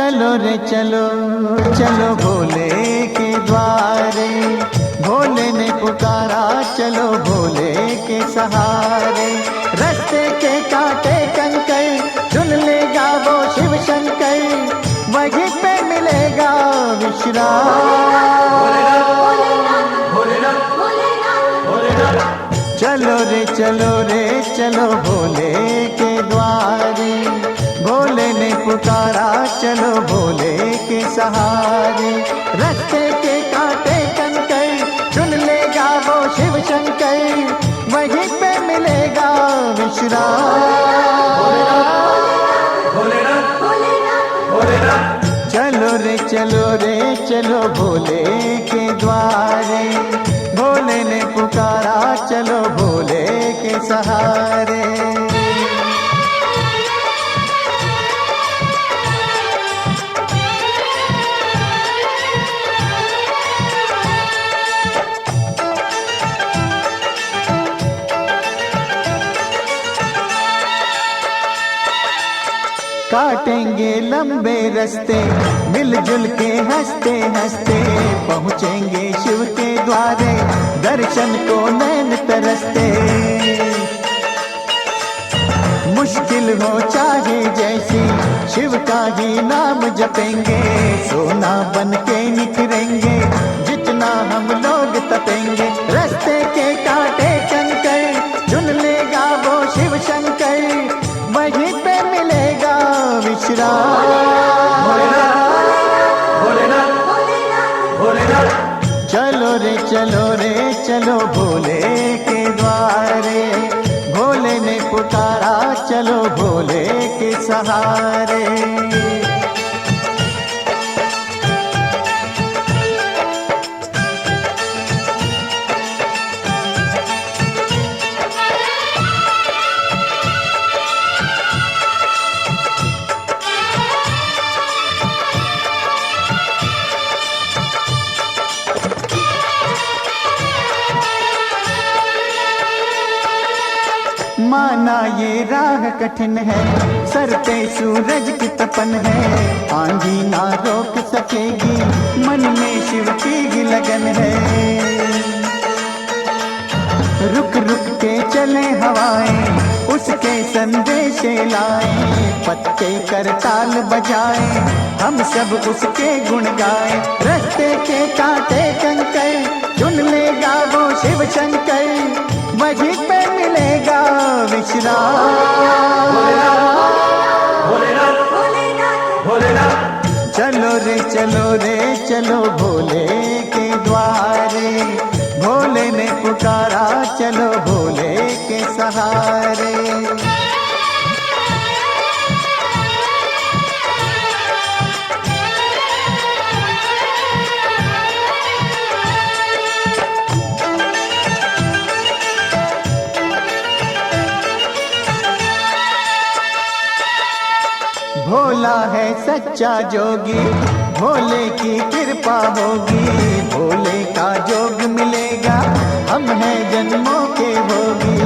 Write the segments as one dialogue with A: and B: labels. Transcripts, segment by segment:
A: चलो रे चलो, चलो भोले के द्वारे, भोले ने पुकारा चलो भोले के सहारे। रास्ते के कांटे कंकर चुन लेगा वो शिव शंकर, वहीं पे मिलेगा विश्राम। चलो रे चलो रे चलो भोले के द्वारे, भोले ने पुकारा चलो भोले के सहारे। रास्ते के कांटे कंकर चुन लेगा वो शिव शंकर, वहीं पे मिलेगा विश्राम। चलो रे चलो रे चलो भोले के द्वारे, भोले ने पुकारा चलो भोले के सहारे। काटेंगे लंबे रास्ते मिलजुल के हंसते हंसते, पहुँचेंगे शिव के द्वारे दर्शन को नैन तरसते। मुश्किल हो चाहे जैसी शिव का ही नाम जपेंगे, सोना बन के निखरेंगे जितना हम लोग तपेंगे। रास्ते के कांटे कंकर चुन लेगा वो शिव शंकर, वहीं पे मिलेगा विश्राम। चलो रे चलो रे चलो भोले के द्वारे, भोले ने पुकारा चलो भोले के सहारे। माना ये राह कठिन है, सर पे सूरज की तपन है, आंधी ना रोक सकेगी मन में शिव की लगन है। रुक रुक के चले हवाएं उसके संदेश लाएं, पत्ते करताल बजाएं हम सब उसके गुण गाएं। रास्ते के कांटे कंकर चुन लेगा वो शिव शंकर, वहीं पे मिलेगा विश्राम। चलो रे चलो रे चलो भोले के द्वारे, भोले ने पुकारा चलो भोले के सहारे। भोला है सच्चा जोगी, भोले की कृपा होगी, भोले का जोग मिलेगा हम हैं जन्मों के भोगी।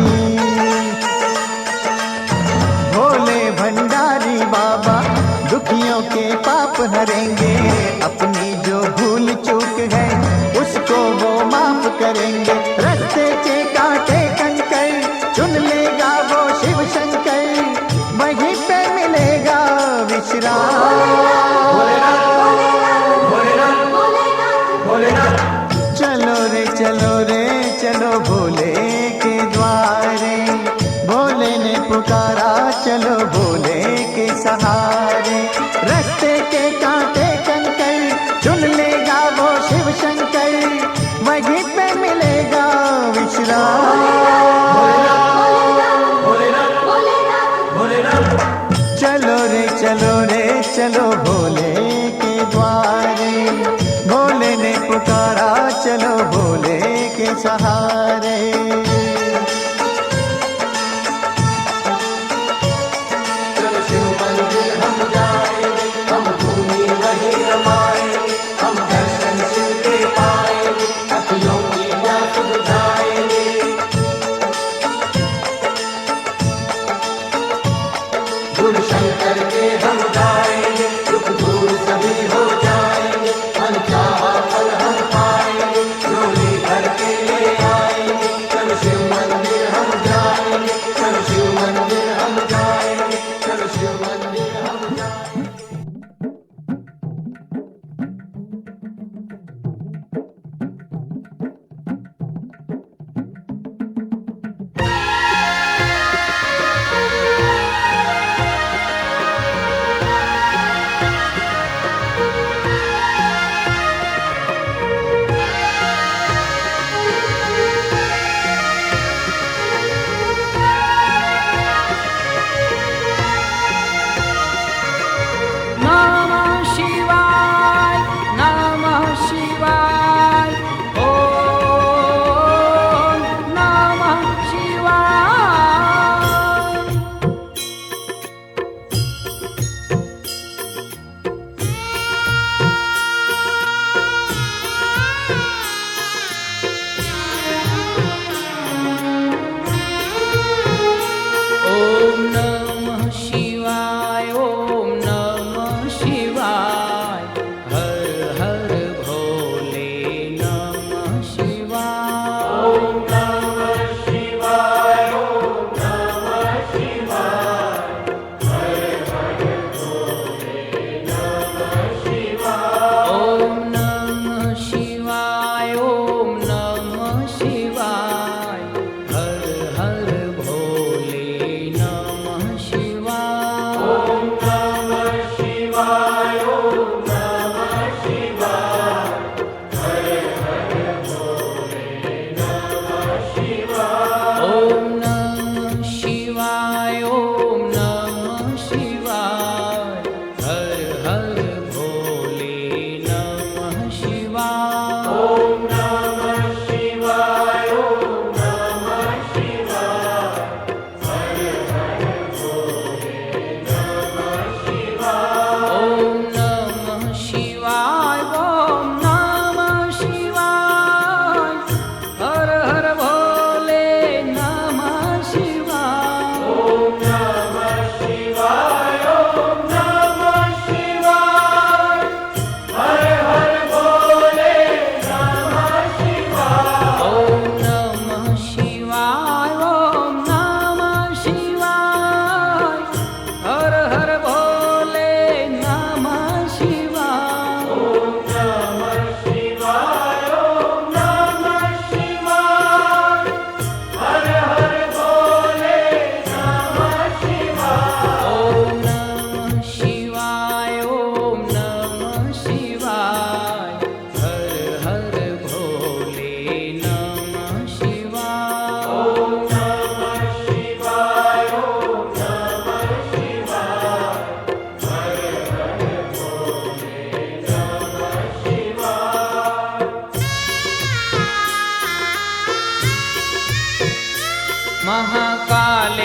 A: भोले भंडारी बाबा दुखियों के पाप हरेंगे, अपनी जो भूल चूक है उसको वो माफ करेंगे। रास्ते के कांटे कंकर चुन लेगा वो शिव शंकर, वहीं पे मिलेगा विश्राम। चलो रे चलो रे चलो भोले के द्वारे, भोले ने पुकारा चलो भोले के सहारे। रास्ते के कांटे कंकर चुन लेगा वो शिव शंकर, वहीं पे मिलेगा विश्राम। चलो रे चलो रे चलो भोले के द्वारे, भोले ने पुकारा चलो भोले के सहारे।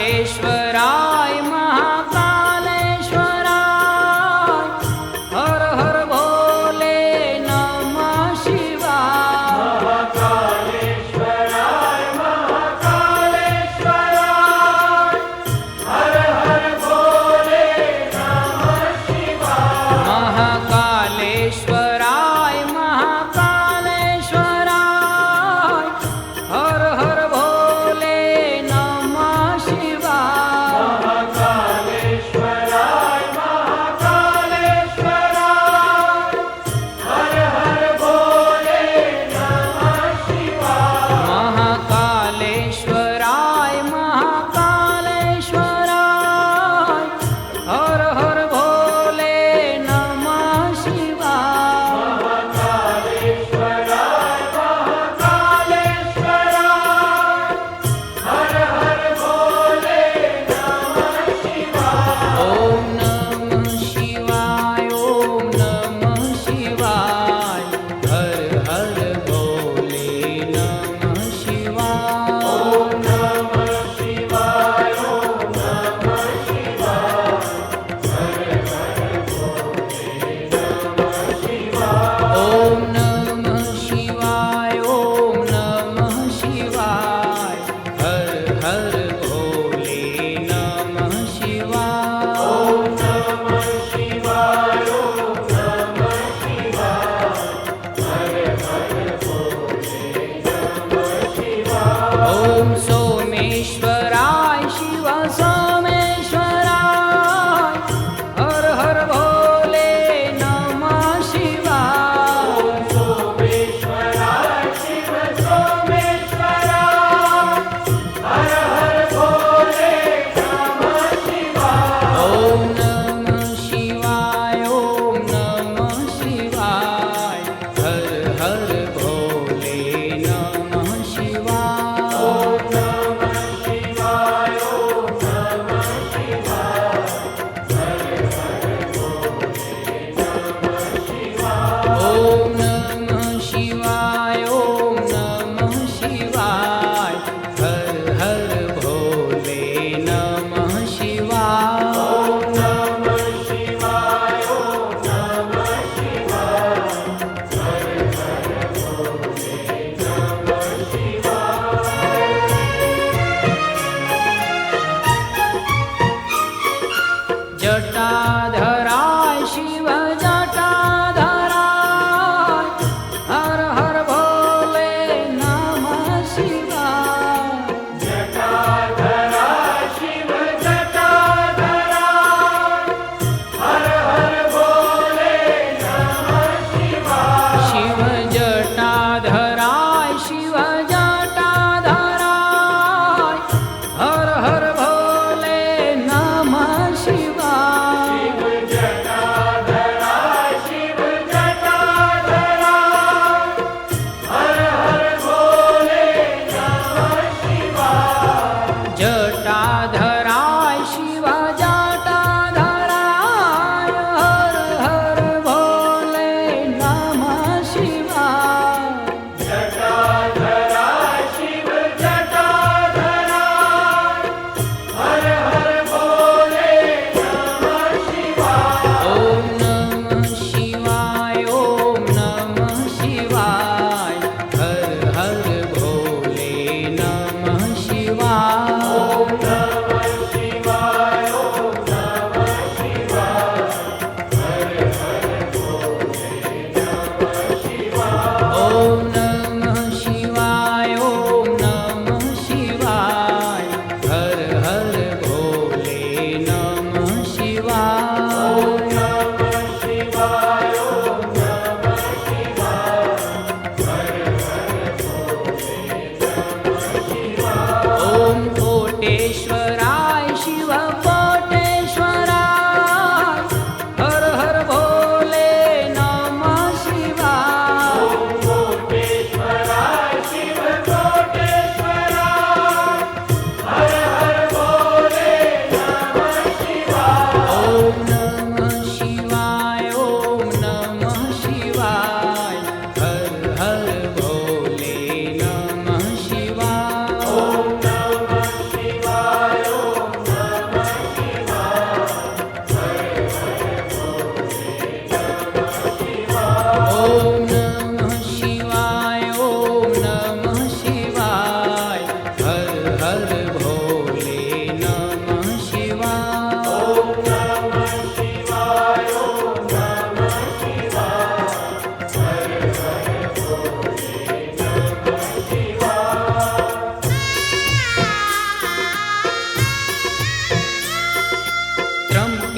B: महाकालेश्वराय महाकालेश्वराय हर हर भोले नमः शिवाय
C: महाकालेश्वराय महाकालेश्वराय हर हर भोले नमः शिवाय
B: महाकालेश्वराय महाकालेश्वराय हर हर भोले नमः शिवाय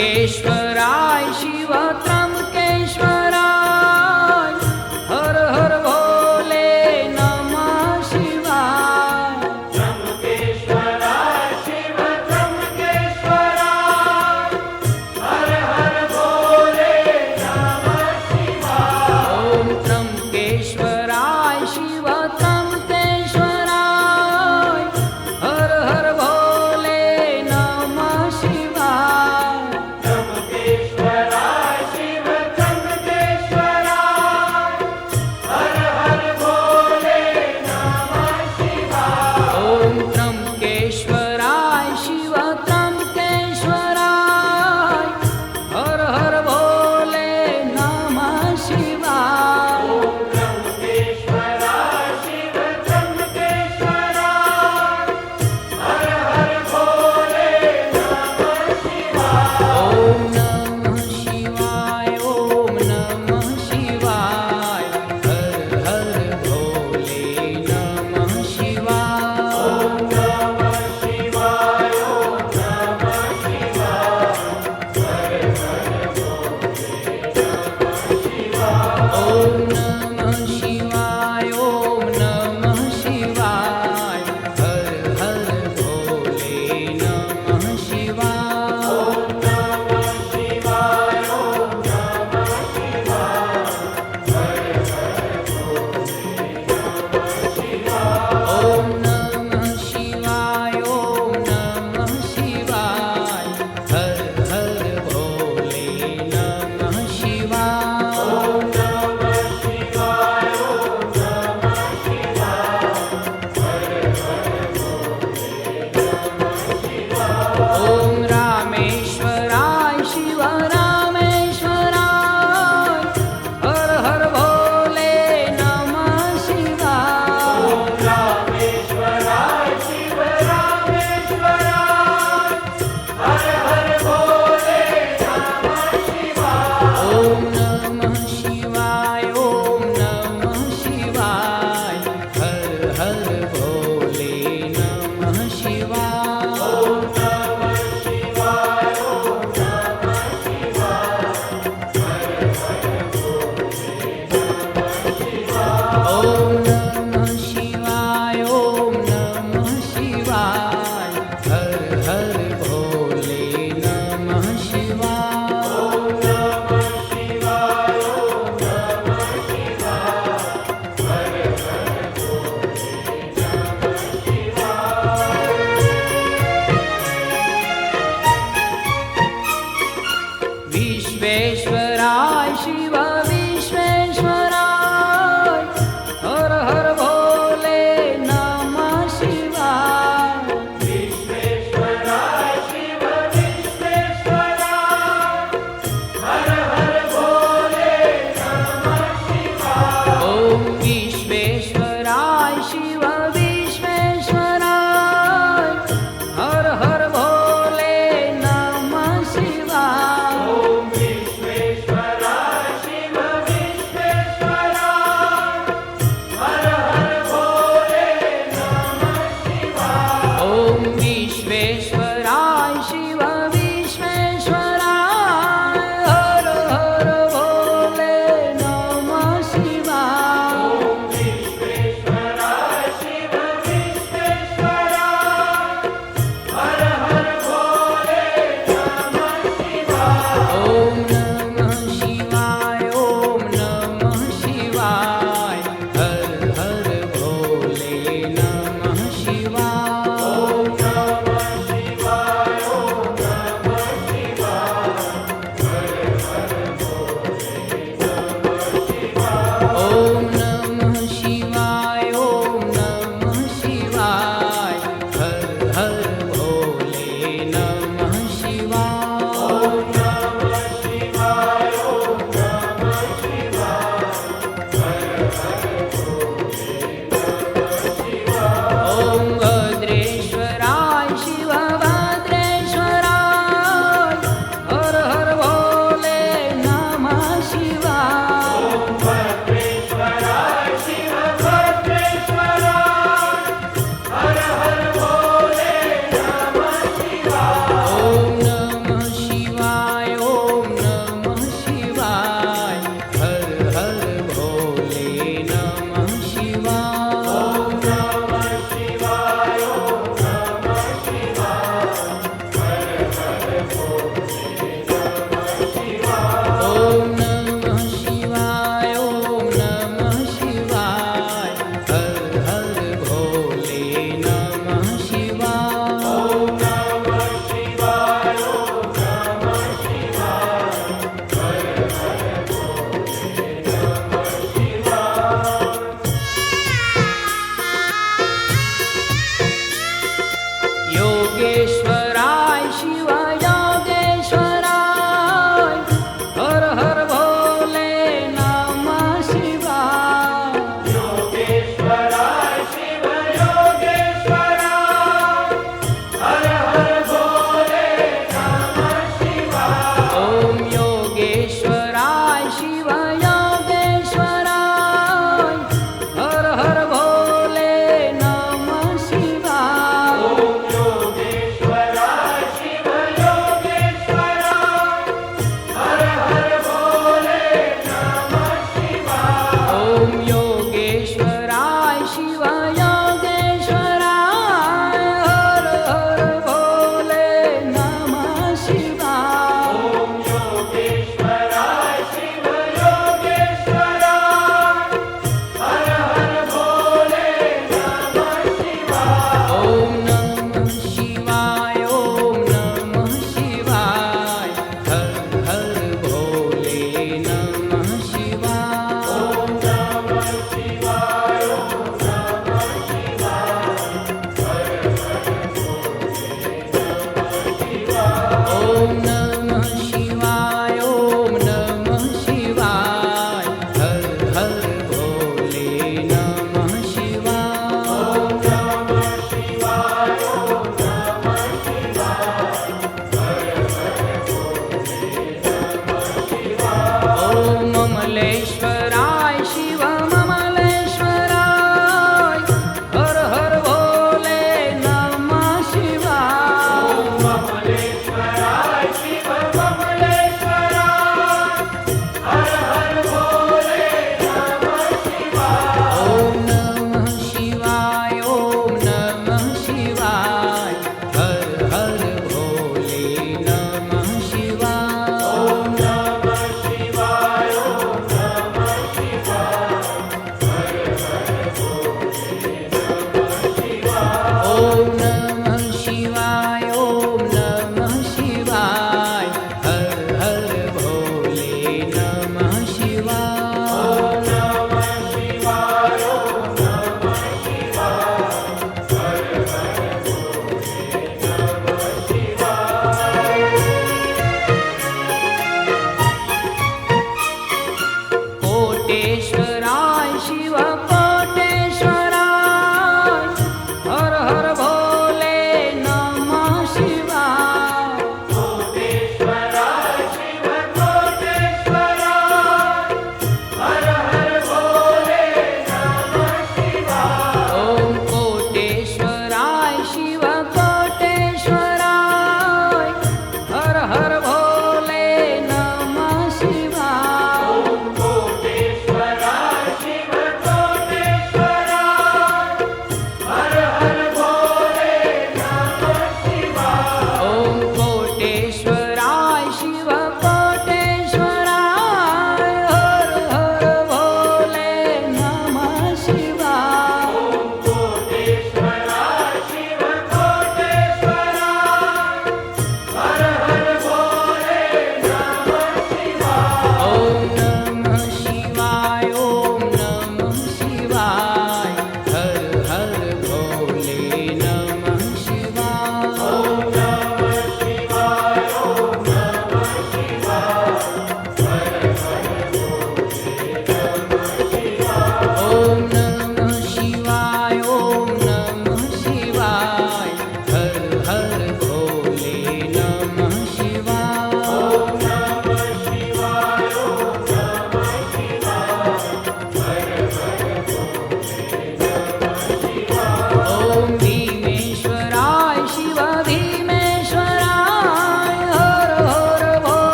B: त्र्यंबकेश्वराय शिव त्र्यंबकेश्वराय हर हर भोले नमः शिवाय
C: त्र्यंबकेश्वराय शिव त्र्यंबकेश्वराय हर हर भोले नमः शिवाय
B: ओम त्र्यंबकेश्वराय शिव त्र्यंबकेश्वराय हर हर भोले नमः शिवाय
C: त्र्यंबकेश्वराय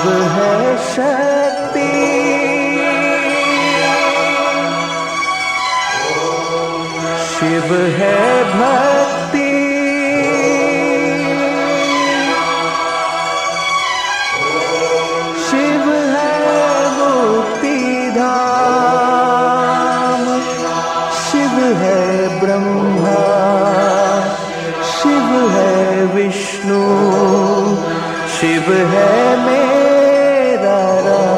A: शिव है शक्ति, शिव है भक्ति, शिव है मुक्ति धाम, शिव है ब्रह्मा, शिव है विष्णु, शिव है मेरा राम।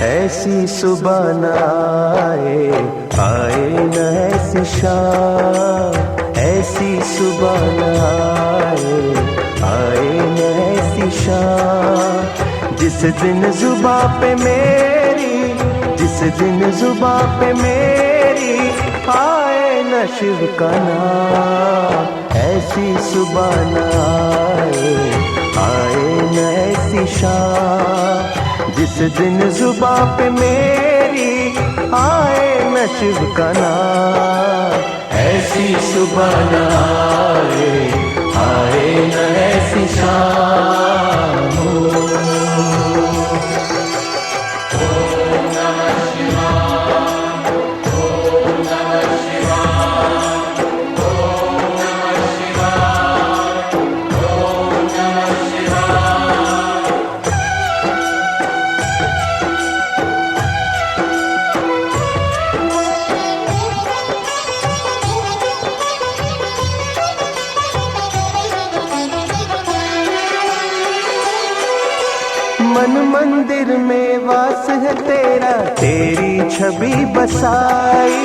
A: ऐसी सुबह न आए, आए न ऐसी शाम, ऐसी सुबह न आए, आए न ऐसी शाम, जिस दिन जुबां पे मेरी, जिस दिन जुबां पे मेरी आए न शिव का नाम। ऐसी सुबह न आए, आए न ऐसी शाम, जिस दिन जुबां पे मेरी आए न शिव का नाम। ऐसी सुबह न आए, आए न ऐसी शाम। मन मंदिर में वास है तेरा, तेरी छवि बसाई,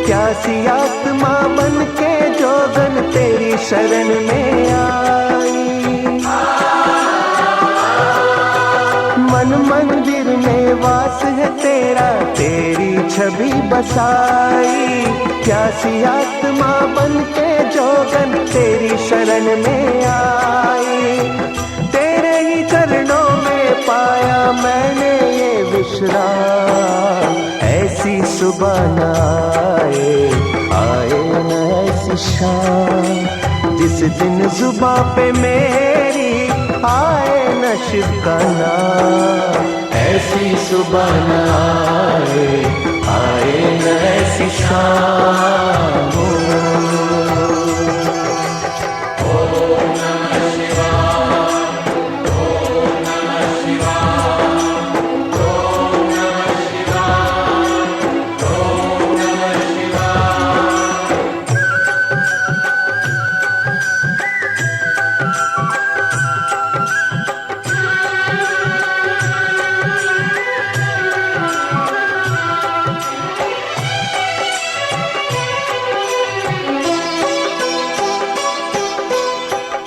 A: प्यासी आत्मा बन के जोगन तेरी शरण में आई। मन मंदिर में वास है तेरा, तेरी छवि बसाई, प्यासी आत्मा बन के जोगन तेरी शरण में आई। तेरे ही चरणों में पाया मैंने ये विश्राम। ऐसी सुबह न आए, आए न ऐसी शाम, जिस दिन जुबां पे मेरी आए न शिव का नाम। ऐसी सुबह न आए, आए न ऐसी शाम।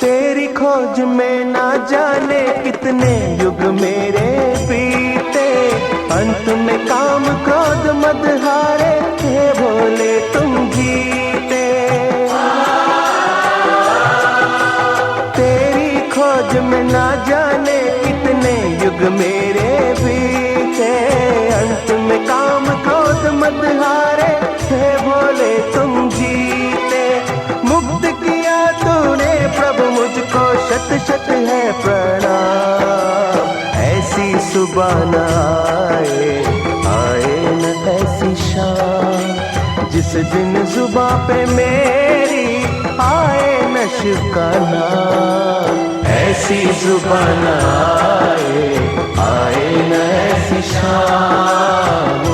A: तेरी खोज में ना जाने कितने युग मेरे बीते, अंत में काम क्रोध मद हारे थे भोले तुम जीते। तेरी खोज में ना जाने कितने युग मेरे बीते, अंत में काम क्रोध मद हारे थे भोले तुम जीते। मुक्त किया तूने प्रभु मुझको, शत शत है प्रणाम। ऐसी सुबह न आए, आए न ऐसी शाम, जिस दिन जुबां पे मेरी आए न शिव का नाम। ऐसी सुबह न आए, आए न ऐसी शाम।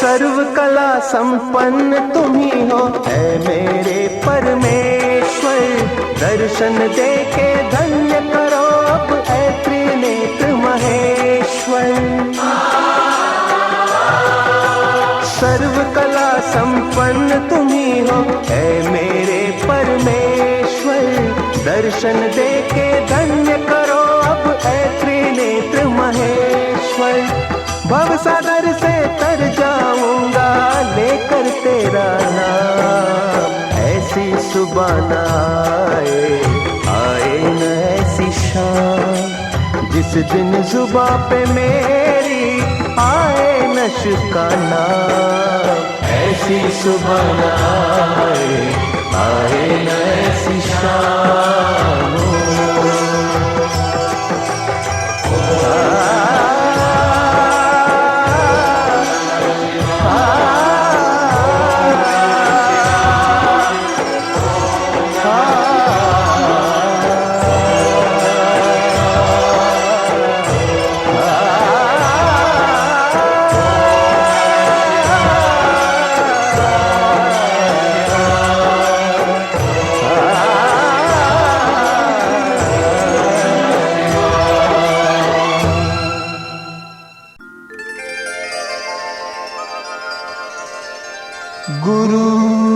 D: सर्व कला संपन्न तुम ही हो है मेरे परमेश्वर। दर्शन दे के धन्य करो अब ऐ त्रिनेत्र महेश्वर। सर्व कला संपन्न तुम ही हो है मेरे परमेश्वर। दर्शन दे के धन्य करो अब ऐ त्रिनेत्र महेश्वर। भवसागर से तर जाऊंगा लेकर तेरा नाम। ऐसी सुबह न आए न ऐसी शाम, जिस दिन जुबां पे मेरी आए नश का नाम। ऐसी सुबह न आए न ऐसी शाम।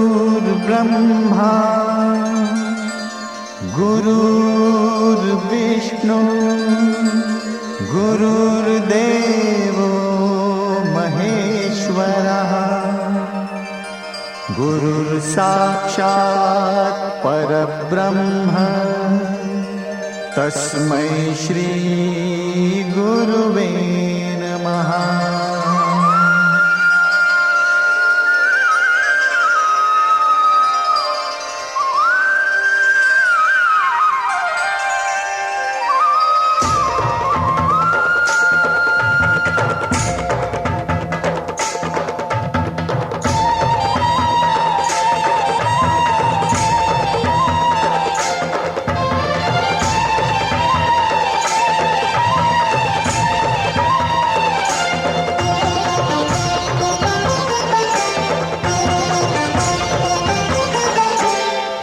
A: गुरुर्ब्रह्मा गुरुर्विष्णु गुरुर्देवो महेश्वरः। गुरुर्साक्षात् परब्रह्म तस्मै श्री गुरुवे नमः।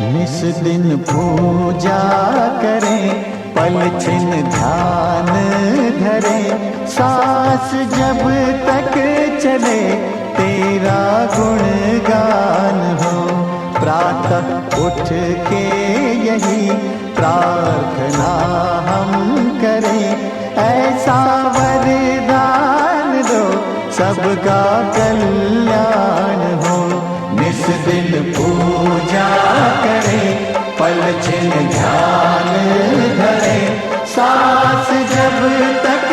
A: निस दिन पूजा करें पल छिन ध्यान धरें। सांस जब तक चले तेरा गुणगान हो। प्रातः उठ के यही प्रार्थना हम करें। ऐसा वरदान दो सबका कल्याण हो। निस दिन पूजा करें पल छिन ध्यान धरें। सांस जब तक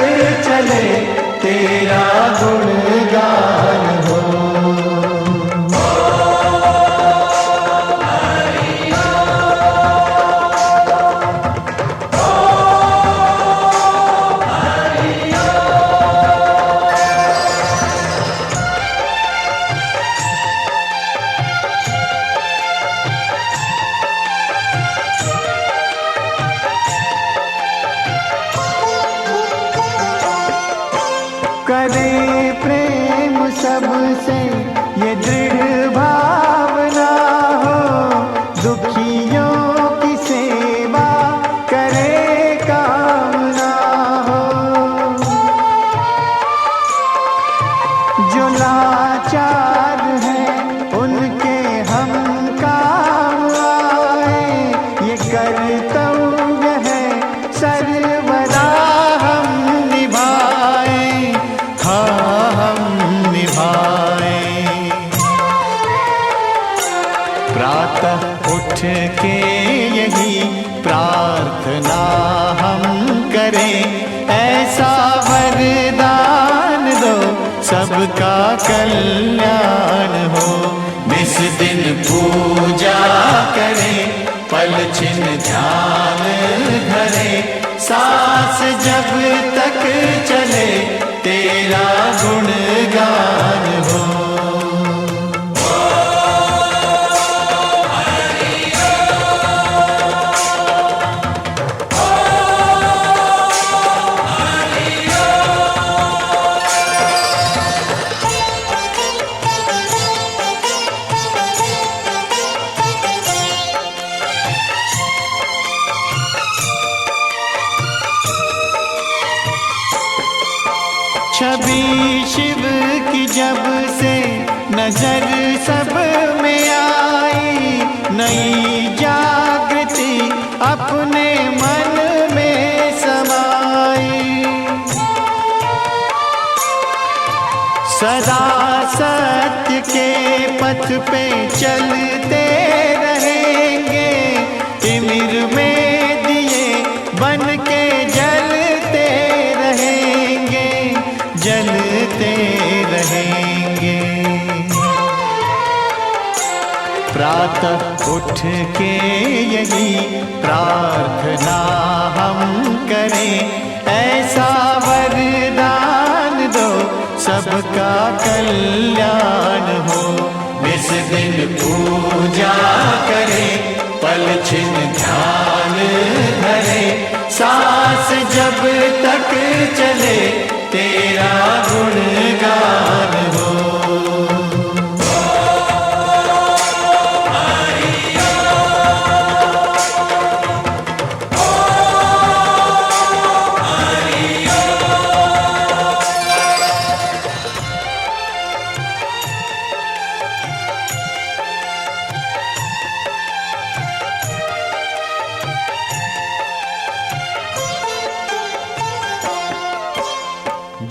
A: चले तेरा गुणगान हो। करे प्रेम सबसे ये दृढ़ भावना हो। दुखियों की सेवा करे कामना हो। जो लाचार हैं उनके हम काम आए। ये कर्तव्य है सर्वदा हम निभाए। हम निभाए। प्रातः उठ के यही प्रार्थना हम करें। ऐसा वरदान दो सबका कल्याण हो। निस दिन पूजा करें पल छिन ध्यान धरें। सांस जब तक चले तेरा गुणगान हो। छवि शिव की जब से नजर सब में आई, नई जागृति अपने मन में समाई। सदा सत्य के पथ पे चलते रहेंगे, तिमिर में दिए बन के जलते रहेंगे, जलते रहेंगे। प्रातः उठ के यही प्रार्थना हम करें, ऐसा वरदान दो सबका कल्याण हो। निस दिन पूजा करें, पल छिन ध्यान धरें, सांस जब तक चले तेरा गुणगान हो।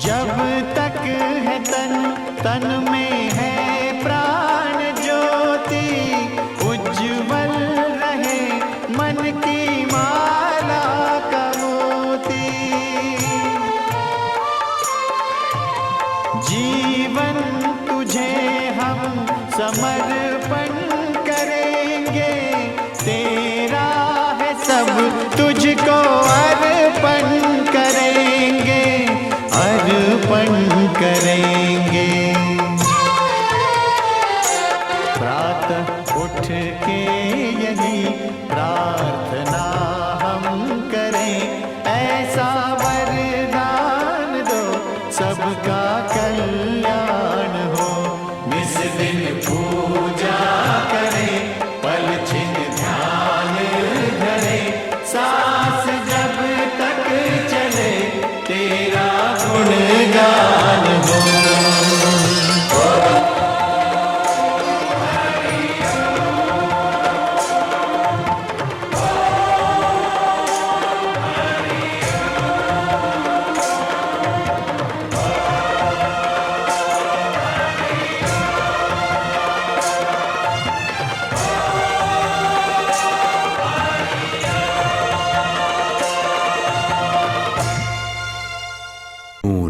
A: जब तक है तन, तन में है प्राण ज्योति, उज्जवल रहे मन की माला का मोती। जीवन तुझे हम समर्पण करेंगे, तेरा है सब तुझको अर्पण करेंगे, अर्पण करेंगे। प्रातः उठ के यही प्रार्थना हम करें, ऐसा वरदान दो सबका कल्याण हो। निस दिन पूजा करें, पल छिन ध्यान धरें, सांस जब तक चले तेरा गुणगान हो।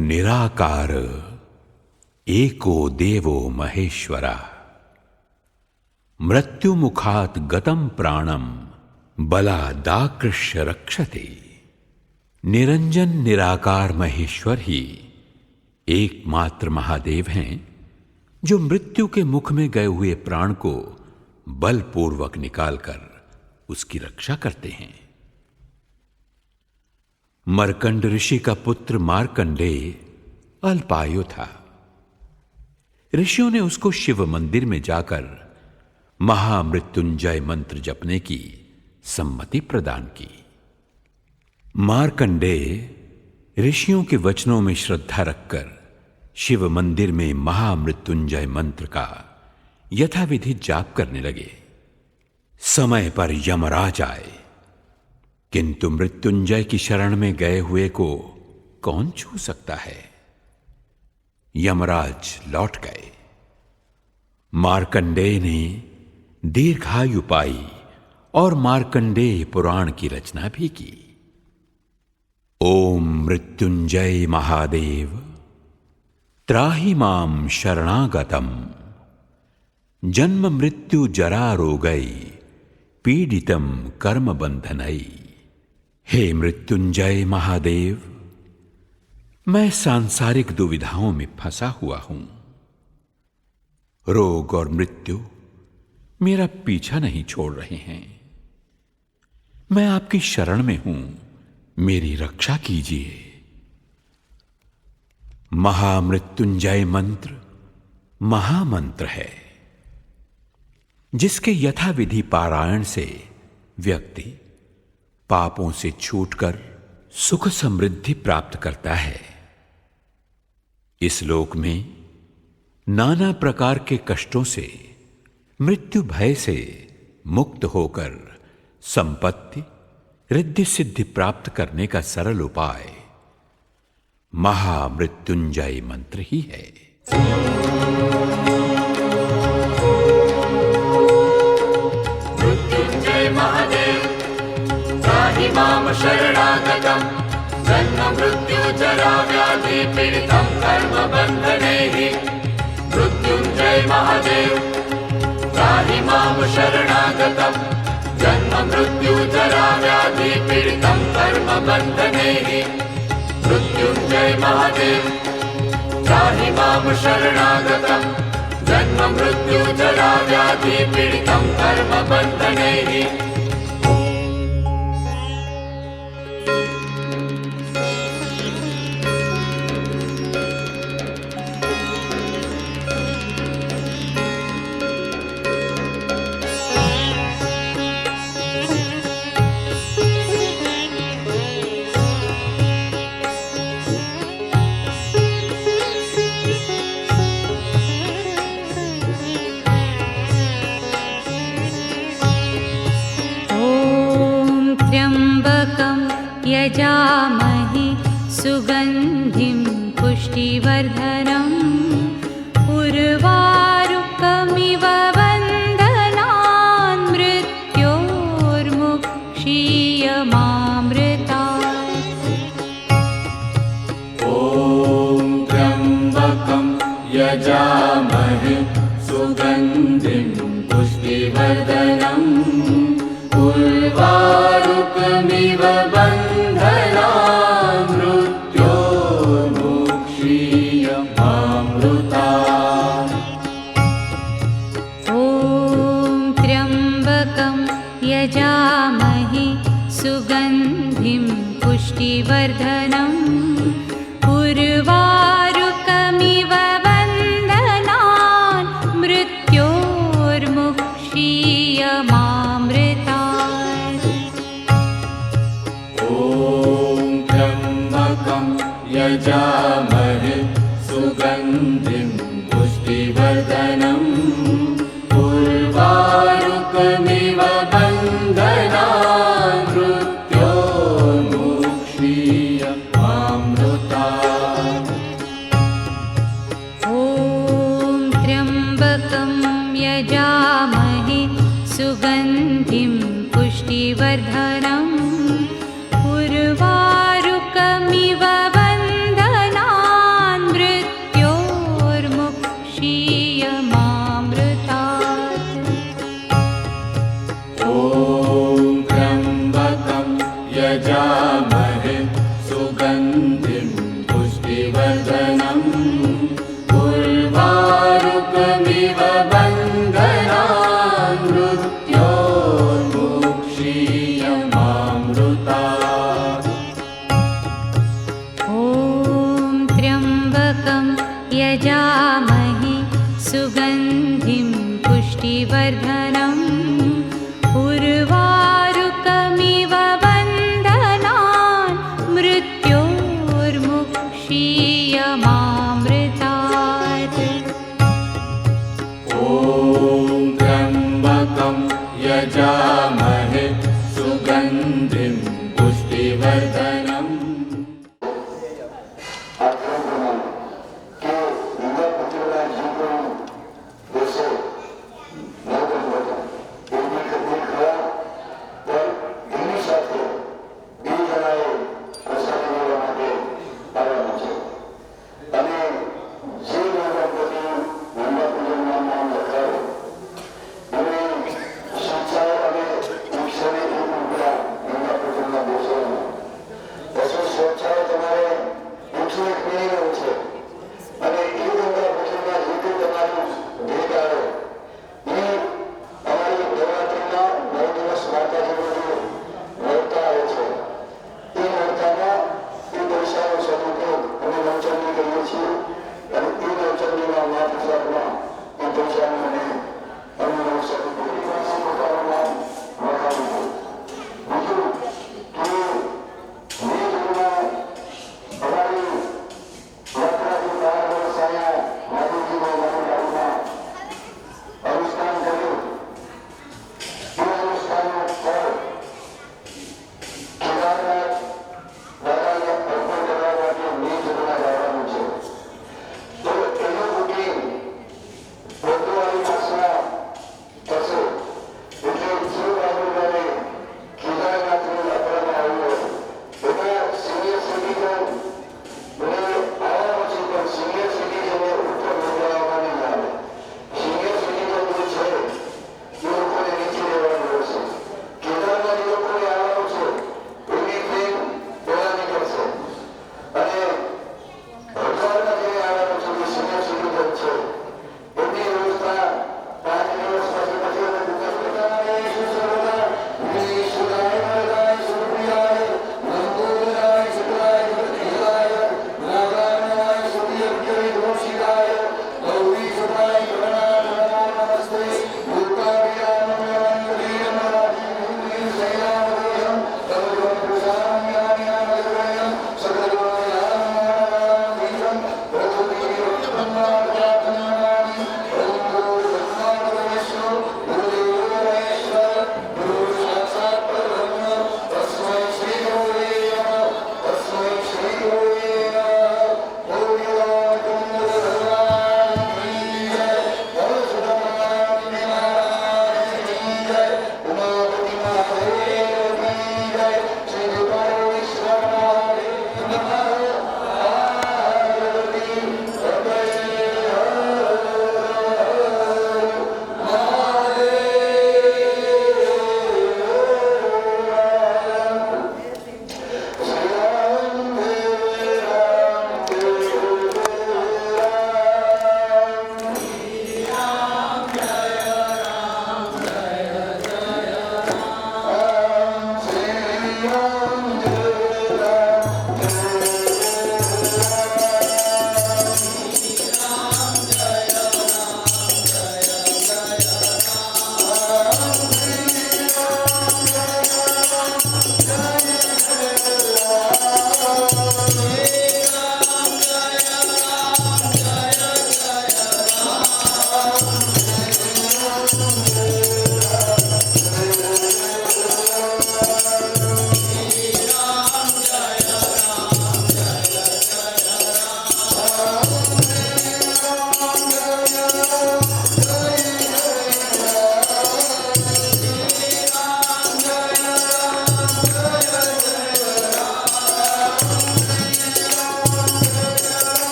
E: निराकार एको देवो महेश्वरा, मृत्युमुखात् गतं प्राणम बलादाकृष्य रक्षते। निरंजन निराकार महेश्वर ही एकमात्र महादेव हैं जो मृत्यु के मुख में गए हुए प्राण को बलपूर्वक निकालकर उसकी रक्षा करते हैं। मर्कंड ऋषि का पुत्र मार्कंडेय अल्पायु था। ऋषियों ने उसको शिव मंदिर में जाकर महामृत्युंजय मंत्र जपने की सम्मति प्रदान की। मार्कंडेय ऋषियों के वचनों में श्रद्धा रखकर शिव मंदिर में महामृत्युंजय मंत्र का यथाविधि जाप करने लगे। समय पर यमराज आए, किंतु मृत्युंजय की शरण में गए हुए को कौन छू सकता है। यमराज लौट गए। मार्कंडेय ने दीर्घायु पाई और मार्कंडेय पुराण की रचना भी की। ओम मृत्युंजय महादेव त्राहि मां शरणागतम, जन्म मृत्यु जरा रोगै पीडितम कर्म बंधनई। हे मृत्युंजय महादेव, मैं सांसारिक दुविधाओं में फंसा हुआ हूं। रोग और मृत्यु मेरा पीछा नहीं छोड़ रहे हैं। मैं आपकी शरण में हूं, मेरी रक्षा कीजिए। महामृत्युंजय मंत्र महामंत्र है, जिसके यथाविधि पारायण से व्यक्ति पापों से छूटकर सुख समृद्धि प्राप्त करता है। इस लोक में नाना प्रकार के कष्टों से, मृत्यु भय से मुक्त होकर संपत्ति, रिद्धि सिद्धि प्राप्त करने का सरल उपाय महामृत्युंजय मंत्र ही है।
C: मृत्युंजय महादेव त्राहि मां शरणागतं जन्म मृत्यु जरा व्याधि पीडितं कर्म बन्धनैः। मृत्युंजय महादेव त्राहि मां शरणागतं जन्म मृत्यु जरा व्याधि पीडितं कर्म बन्धनैः। मृत्युंजय महादेव त्राहि मां शरणागतं जन्म मृत्यु जरा व्याधि पीडितं कर्म बन्धनैः।
F: यजामहे सुगन्धिं पुष्टिवर्धनम् उर्वारुकमिव बन्धनान् मृत्योर्मुक्षीयमामृतात्।
C: ॐ त्र्यम्बकं यजामहे सुगन्धिं पुष्टिवर्धनम् उर्वारुकमिव बन्धनान् मृत्योर्मुक्षीयमामृतात्।
F: ॐ त्र्यम्बकं यजामहे सुगन्धिं पुष्टिवर्धनम् उर्वारुकमिव बन्धनान् मृत्योर्मुक्षीयमामृतात्।
C: ॐ त्र्यम्बकं यजामहे सुगन्धिं पुष्टिवर्धनम् उर्वारुकमिव बन्धनान् मृत्योर्मुक्षीयमामृतात्।
F: ॐ त्र्यम्बकं यजामहे सुगन्धिं पुष्टिवर्धनम् उर्वारुकमिव बन्धनान् मृत्योर्मुक्षीयमामृतात्।
C: ॐ त्र्यम्बकं यजामहे सुगन्धिं पुष्टिवर्धनम् उर्वारुकमिव बन्धनान् मृत्योर्मुक्षीयमामृतात्।
F: ॐ त्र्यम्बकं यजामहे सुगन्धिं पुष्टिवर्धनम् उर्वारुकमिव बन्धनान् मृत्योर्मुक्षीयमामृतात्।
C: ॐ त्र्यम्बकं यजामहे सुगन्धिं पुष्टिवर्धनम्
G: देशे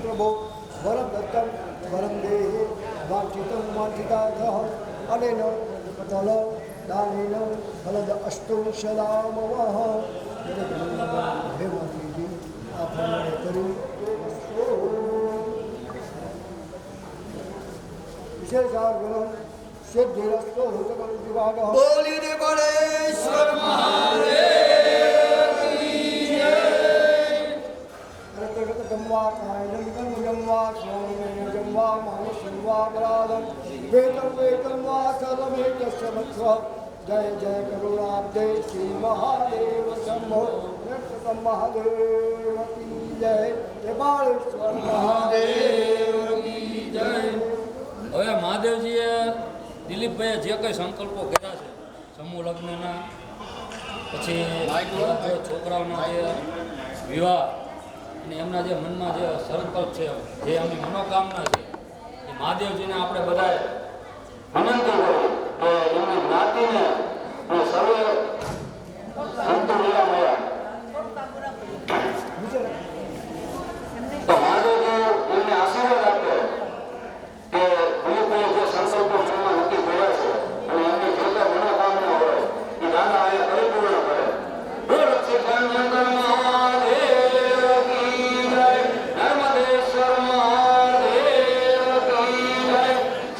G: प्रभो वरं दत्तं वरं देहि वाञ्छितं वाञ्छितार्थः अनेन फल दानेन फलद अष्टौ शलामवः हे मातेजी आपण करू विशेषार्गुणं सिद्धिरस्तो होतकं विभागः
H: बोली रे गणेश्वर महादेव की जय।
G: रतगतं वा कायनं कर्मजं वा श्रवणं वा मानसं वा अपराधं वेदं वा सर्वमेतस्य मत्स्व जय जय करुणाब्दे श्री महादेव शंभो नृत्यकम महादेव की जय जय बालेश्वर महादेव की जय।
I: હવે મહાદેવજીએ દિલીપભાઈએ જે કંઈ સંકલ્પો કર્યા છે સમૂહ લગ્નના પછી છોકરાઓના જે વિવાહ અને એમના જે મનમાં જે સંકલ્પ છે જે એમની મનોકામના છે એ મહાદેવજીને આપણે બધાએ વિનંતી કરી કે એમની જ્ઞાતિને અને સર્વે સંતો મેળા મળ્યા તો મહાદેવજી એમને આશીર્વાદ આપે કે દિલીપભાઈએ જે સંકલ્પો મનમાં નક્કી કર્યા છે અને એમની જે કંઈ મનોકામના હોય એ દાદા એ પરિપૂર્ણ કરે. બોલ સિકંદર મહાદેવ કી જય, નર્મદેશ્વર મહાદેવ કી જય,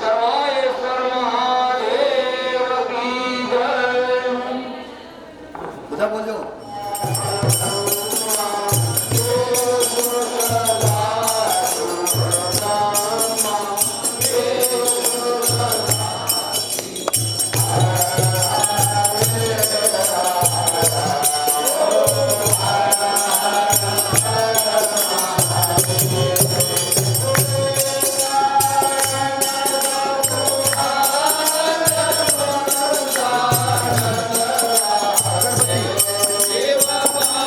I: સર્વાયેશ્વર મહાદેવ કી જય.
H: બધા બોલજો.
C: દેવા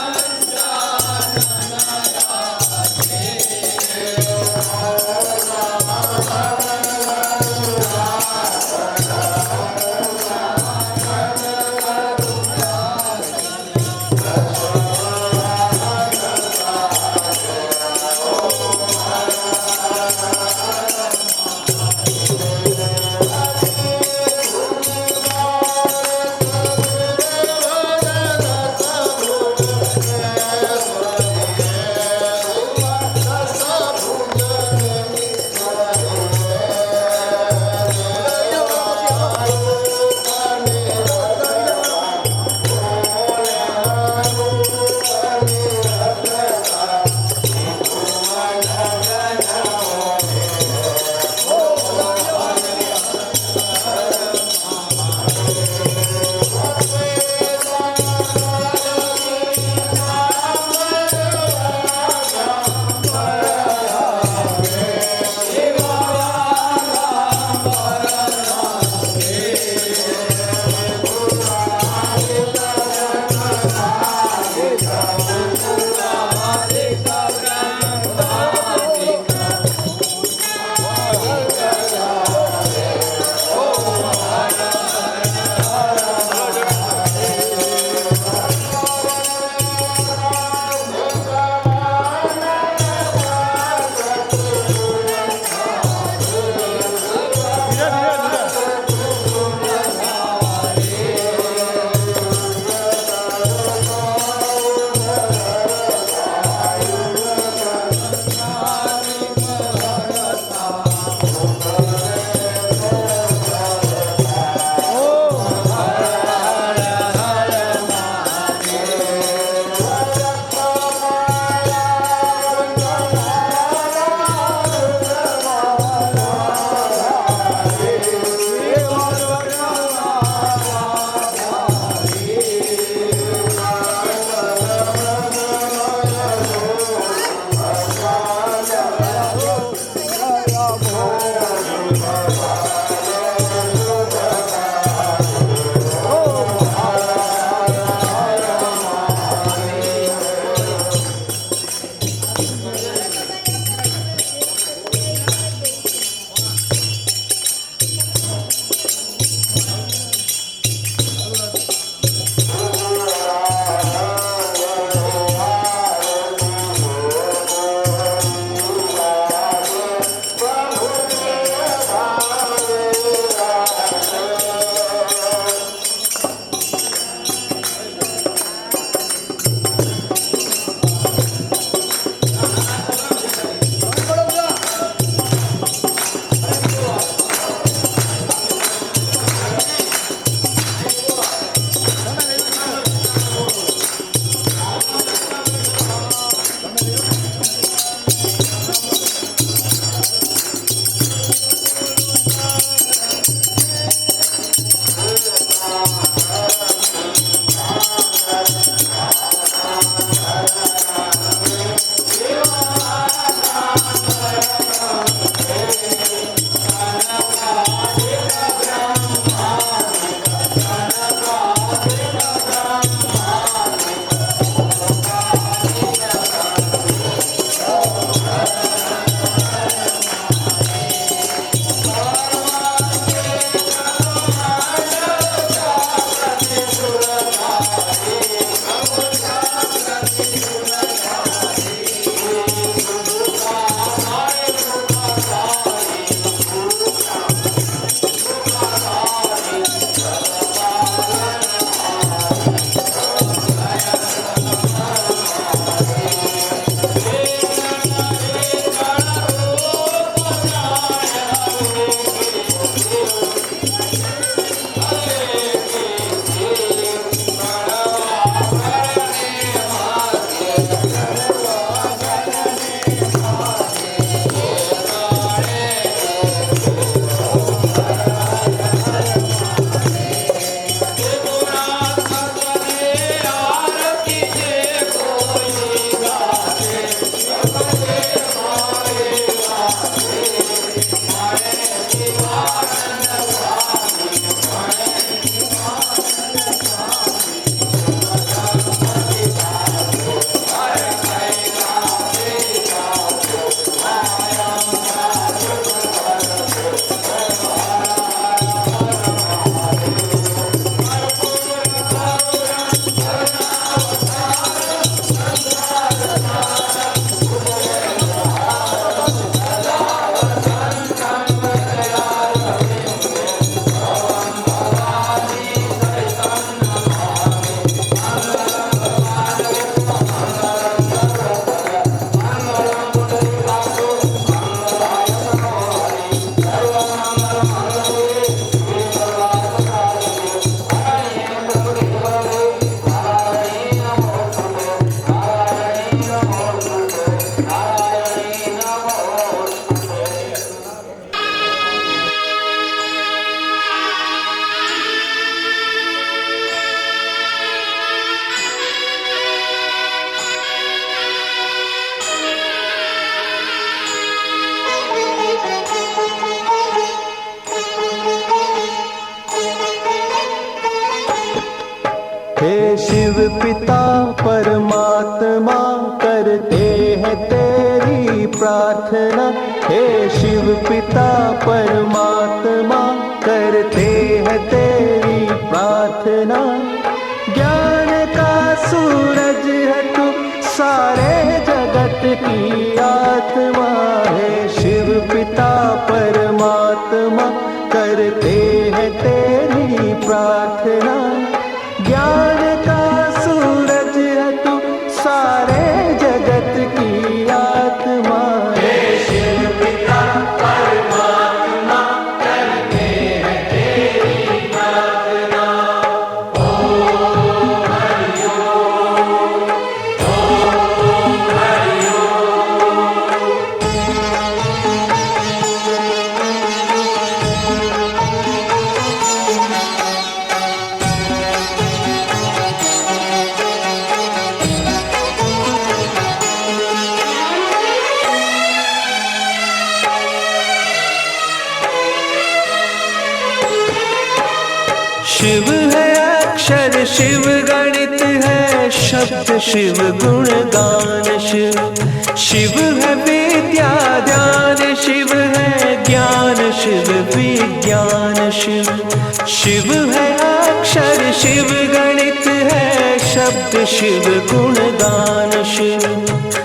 D: शिव पिता परमात्मा करते हैं तेरी प्रार्थना। हे शिव पिता परमात्मा करते हैं तेरी प्रार्थना। ज्ञान का सूरज है तू सारे जगत की आत्मा। है शिव पिता परमात्मा करते हैं तेरी प्रार्थना। ज्ञान का सूरज है तू सारे जगत की आत्मा। है शिव पिता परमात्मा करते हैं तेरी प्रार्थना। ओम हरि ओम, ओम हरि ओम। शिव है अक्षर शिव गणित है शब्द शिव गुण गान शिव। शिव है विद्या ध्यान शिव है ज्ञान शिव विज्ञान शिव। शिव है अक्षर शिव गणित है शब्द शिव गुण गान शिव।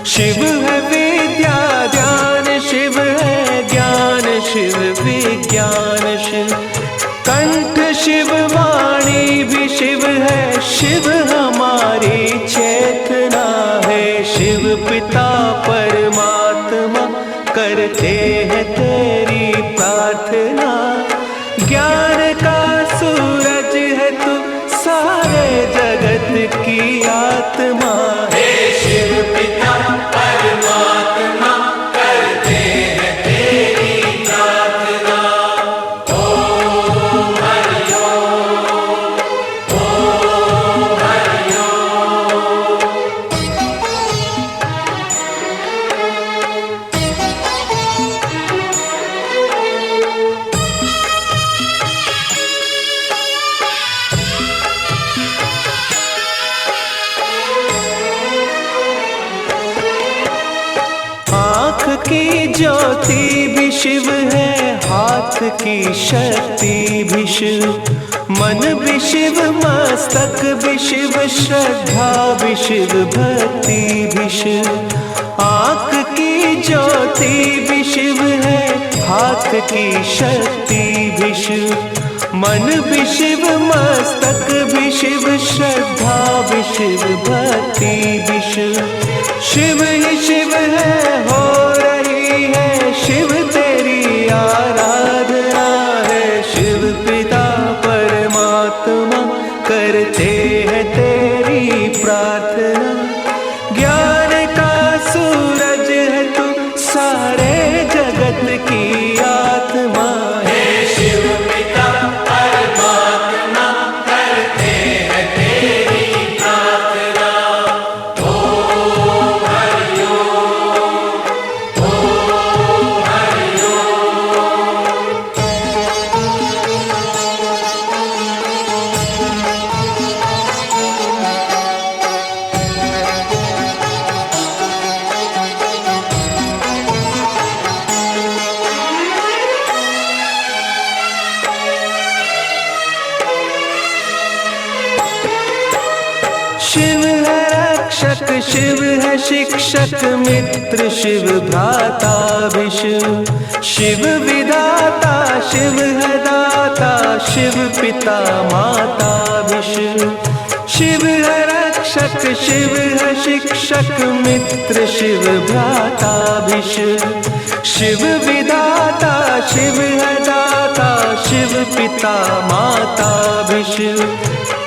D: शिव है विद्या ध्यान शिव है ज्ञान शिव विज्ञान शिव। कंठ शिव वाणी भी शिव है शिव हमारी चेतना। है शिव पिता परमात्मा करते हैं तेरी प्रार्थना। ज्ञान का सूरज है तू सारे जगत की आत्मा। है शिव पिता परमात्मा करते हैं तेरी प्रार्थना। ओम हरि ओम, ओम हरि ओम। आँख की ज्योति भी शिव है हाथ की शक्ति भी शिव। मन भी शिव मस्तक भी शिव श्रद्धा भी शिव भक्ति भी शिव। आँख की ज्योति भी शिव है हाथ की शक्ति भी शिव। मन भी शिव मस्तक भी शिव श्रद्धा भी शिव भक्ति भी शिव। शिव ही शिव है हो रही है शिव तेरी आराधना। है शिव पिता परमात्मा करते हैं तेरी प्रार्थना। ज्ञान का सूरज है तू सारे जगत की आत्मा। है शिव पिता परमात्मा करते हैं तेरी प्रार्थना। ओम हरि ओम, ओम हरि ओम। शिव है रक्षक शिव है शिक्षक मित्र शिव भ्राता भी शिव। शिव विधाता शिव है दाता शिव पिता माता भी शिव। शिव है रक्षक शिव है शिक्षक मित्र शिव भ्राता भी शिव। शिव विधाता शिव है दाता शिव पिता माता भी शिव।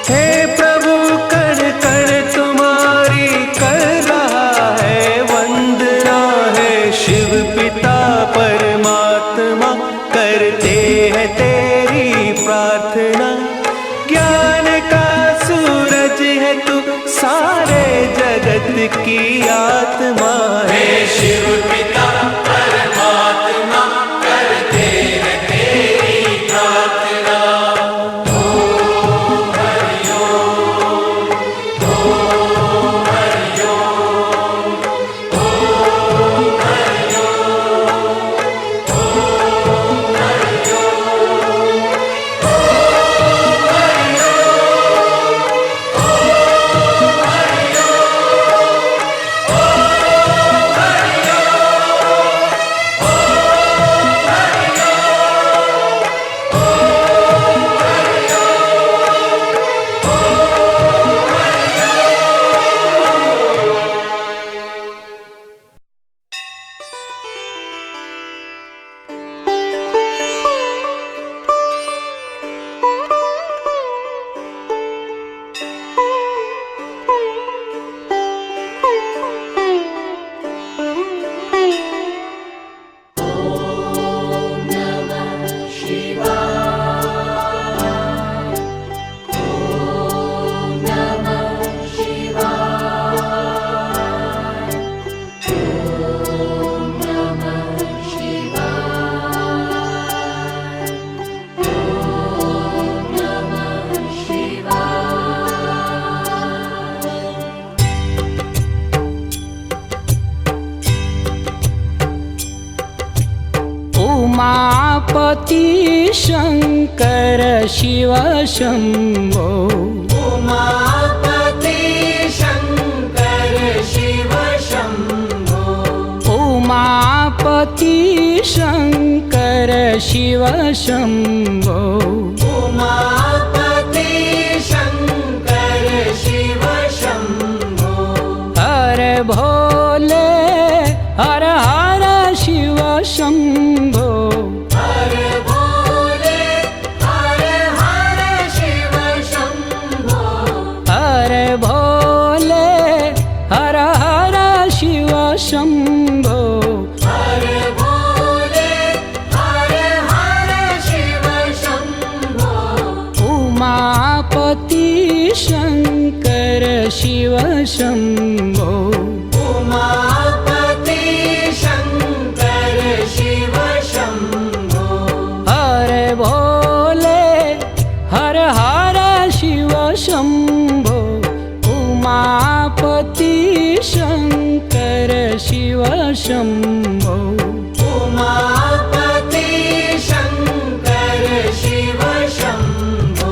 D: हे प्रभु कण कण तुम्हारी कर रहा है वंदना। है शिव पिता परमात्मा करते हैं तेरी प्रार्थना। ज्ञान का सूरज है तू सारे जगत की आत्मा। है शिव पिता परमात्मा करते हैं तेरी प्रार्थना। ओम हरि ओम,
B: उमापति शङ्कर शिव शम्भो
C: उमापति शङ्कर शिव शम्भो
B: उमापति शङ्कर शिव शम्भो
C: उमापति शङ्कर शिव शम्भो
B: हर भोले हर हर शिव शम्भो
C: हर भोले हर हर शिव शम्भो
B: हर भोले हर हर शिव शम्भो
C: हर भोले हर हर शिव शम्भो
B: उमापति शङ्कर शिव शम्भो
C: उमापति शङ्कर शिव शम्भो
B: हर भोले हर हर शिव शम्भो उमापति शङ्कर शिव शम्भो
C: उमापति शङ्कर शिव शम्भो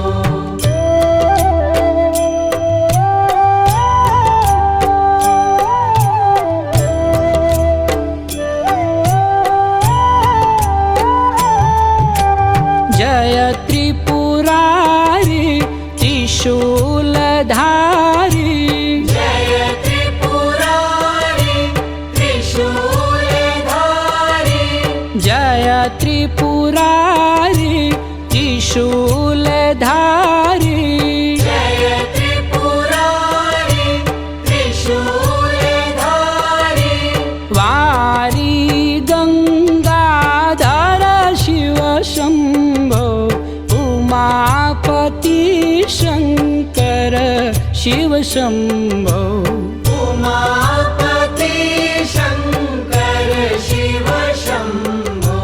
B: जय त्रिपुरारी त्रिशूलधारी
C: जय त्रिपुरारी त्रिशूलधारी
B: जय त्रिपुरारी त्रिशूलधारी
C: जय त्रिपुरारी त्रिशूलधारी
B: वारी गंगाधर शिव शम्भो उमापति शङ्कर शिव शम्भो
C: उमापति शङ्कर शिव शम्भो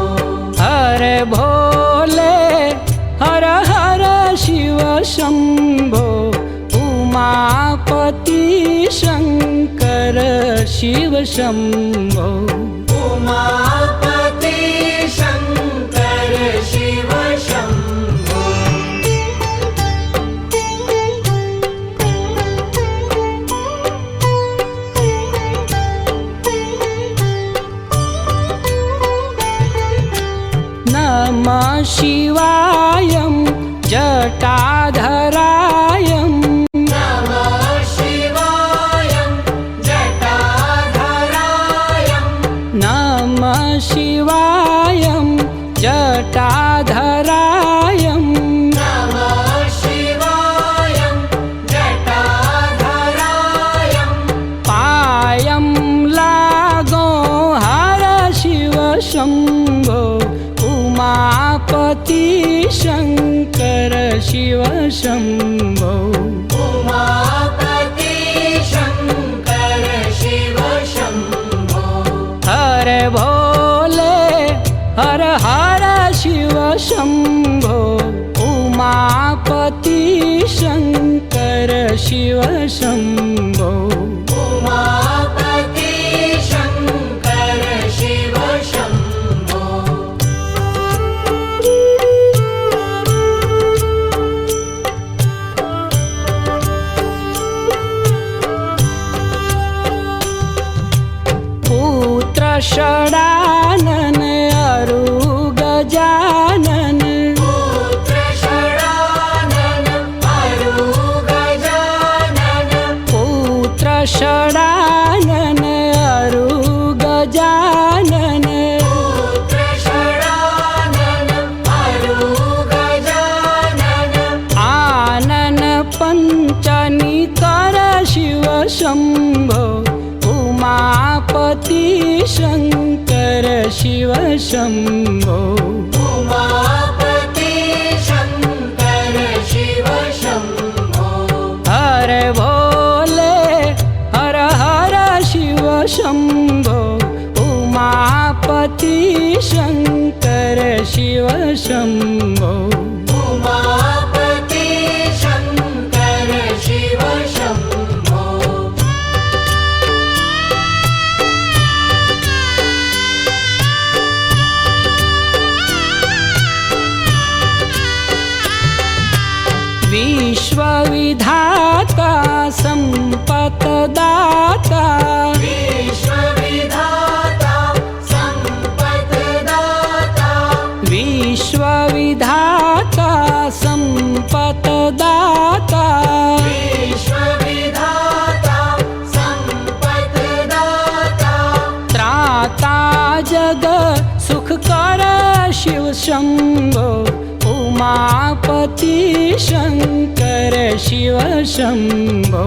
B: हर भोले हर हर शिव शम्भो उमापति शङ्कर शिव शम्भो
C: उमापति शङ्कर शिव शम्भो
B: नमः शिवायं जटाधरायं
C: नमः शिवायं जटाधरायं
B: नमः शिवायं जटाधरायं
C: नमः शिवायं जटाधरायं
B: पायं लागो हर शिव शम्भो उमापति शङ्कर शिव शम्भो
C: उमापति शङ्कर शिव शम्भो
B: हर भोले हर हर शिव शम्भो उमापति शङ्कर शिव शम्भो
C: उमापति शङ्कर शिव शम्भो
B: पुत्र षडानन अरु गजानन
C: पुत्र षडानन अरु गजानन
B: पुत्र षडानन अरु गजानन
C: पुत्र षडानन अरु गजानन
B: आनन पञ्चनिकर शिव शम्भो उमापति शङ्कर शिव शम्भो
C: उमापति शङ्कर शिव शम्भो
B: हर भोले हर हर शिव शम्भो उमापति शङ्कर शिव शम्भो
C: उमापति शङ्कर शिव शम्भो
B: संपतदाता
C: विश्वविधाता संपतदाता
B: विश्वविधाता संपतदाता
C: विश्वविधाता संपतदाता
B: त्राता जग सुखकर शिव शंभो उमापति शंकर शिव शंभो